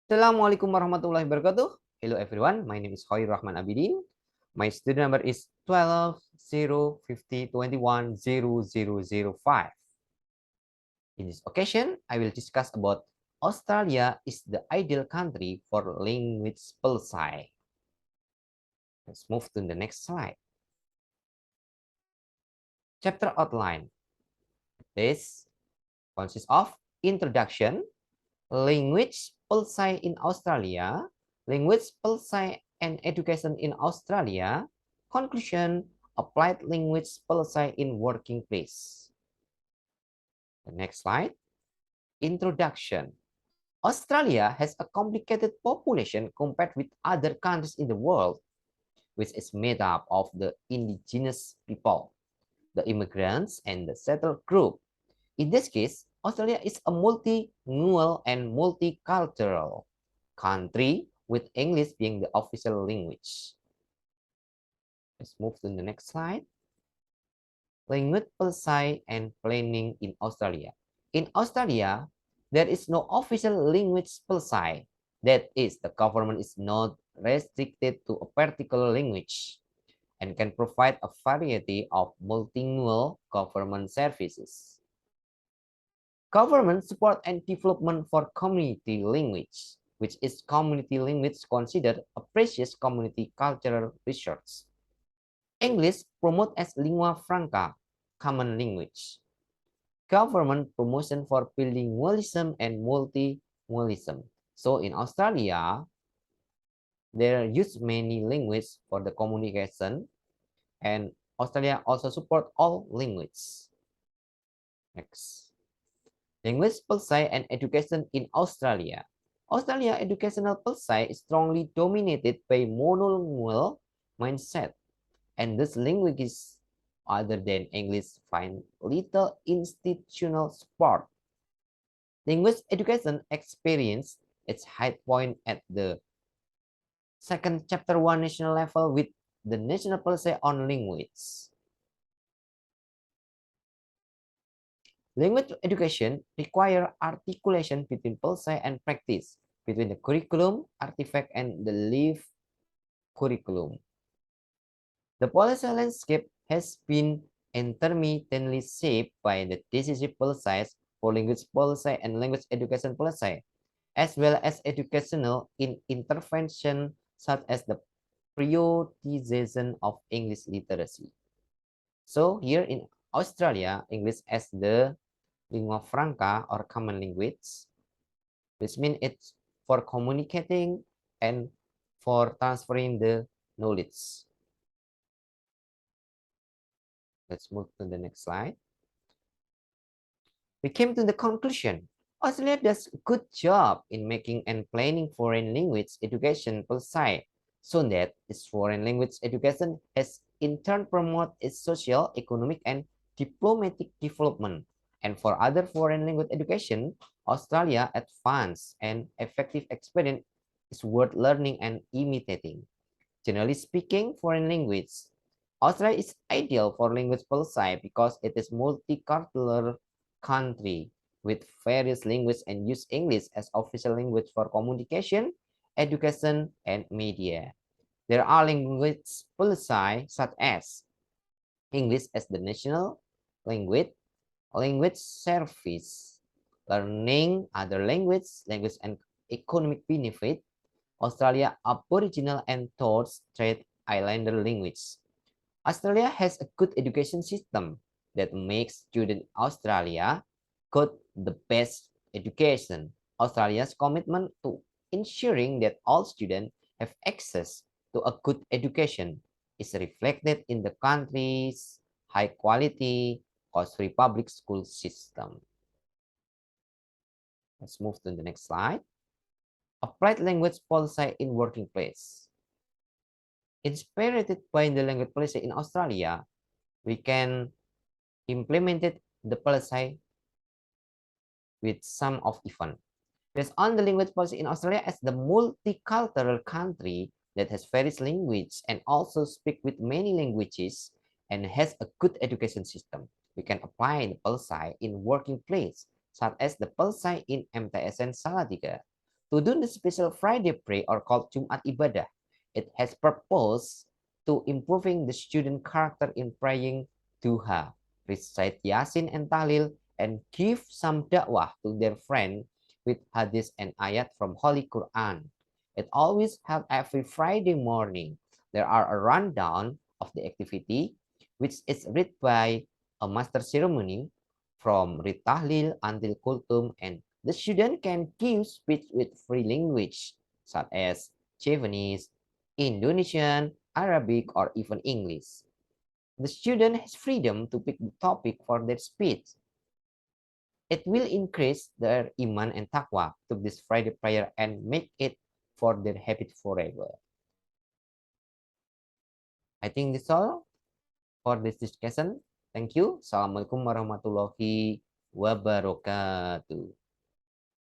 Assalamualaikum warahmatullahi wabarakatuh. Hello everyone, my name is Khoiru Rakhman Abidin. My student number is 12 050 21 00005. In this occasion, I will discuss about Australia is the ideal country for language policy. Let's move to the next slide. Chapter outline. This consists of introduction, language policy in Australia, language policy and education in Australia, conclusion, applied language policy in working place. The next slide, introduction. Australia has a complicated population compared with other countries in the world, which is made up of the indigenous people, the immigrants, and the settled group. In this case, Australia is a multilingual and multicultural country with English being the official language. Let's move to the next slide. Language policy and planning in Australia. In Australia, there is no official language policy. That is, the government is not restricted to a particular language and can provide a variety of multilingual government services. Government support and development for community language, which is community language considered a precious community cultural resource. English promoted as lingua franca, common language. Government promotion for bilingualism and multilingualism. So in Australia, there use many languages for the communication, and Australia also support all languages. Next. Language policy and education in Australia. Australia educational policy is strongly dominated by monolingual mindset, and thus languages other than English find little institutional support. Language education experienced its high point at the second chapter 1 national level with the national policy on language. Language education requires articulation between policy and practice, between the curriculum, artifact, and the lived curriculum. The policy landscape has been intermittently shaped by the decisive policies for language policy and language education policy, as well as educational intervention such as the prioritization of English literacy. So here in Australia, English as the lingua franca or common language, which means it's for communicating and for transferring the knowledge. Let's move to the next slide. We came to the conclusion. Australia does a good job in making and planning foreign language education policy, so that its foreign language education has in turn promoted its social, economic, and diplomatic development. And for other foreign language education, Australia advanced and effective experience is worth learning and imitating. Generally speaking, foreign language. Australia is ideal for language policy because it is multicultural country with various languages and use English as official language for communication, education, and media. There are language policy such as English as the national language, language service, learning other language and economic benefit, Australia Aboriginal and Torres Strait Islander language. Australia has a good education system that makes students in Australia get the best education. Australia's commitment to ensuring that all students have access to a good education is reflected in the country's high quality, cost-free public school system. Let's move to the next slide. Applied language policy in working place. Inspired by the language policy in Australia, we can implement the policy with some of event. Based on the language policy in Australia as the multicultural country that has various languages and also speak with many languages and has a good education system, we can apply the policy in working place, such as the policy in MTSN Salatiga. To do the special Friday prayer or called Jumat Ibadah, it has purpose to improving the student character in praying duha, recite Yasin and Tahlil, and give some dakwah to their friend with hadith and ayat from Holy Quran. It always held every Friday morning. There are a rundown of the activity, which is read by a master ceremony from read Tahlil until Kultum, and the student can give speech with free language such as Javanese, Indonesian, Arabic, or even English. The student has freedom to pick the topic for their speech. It will increase their iman and taqwa to this Friday prayer and make it for their habit forever. I think that's all for this discussion. Thank you. Assalamualaikum warahmatullahi wabarakatuh.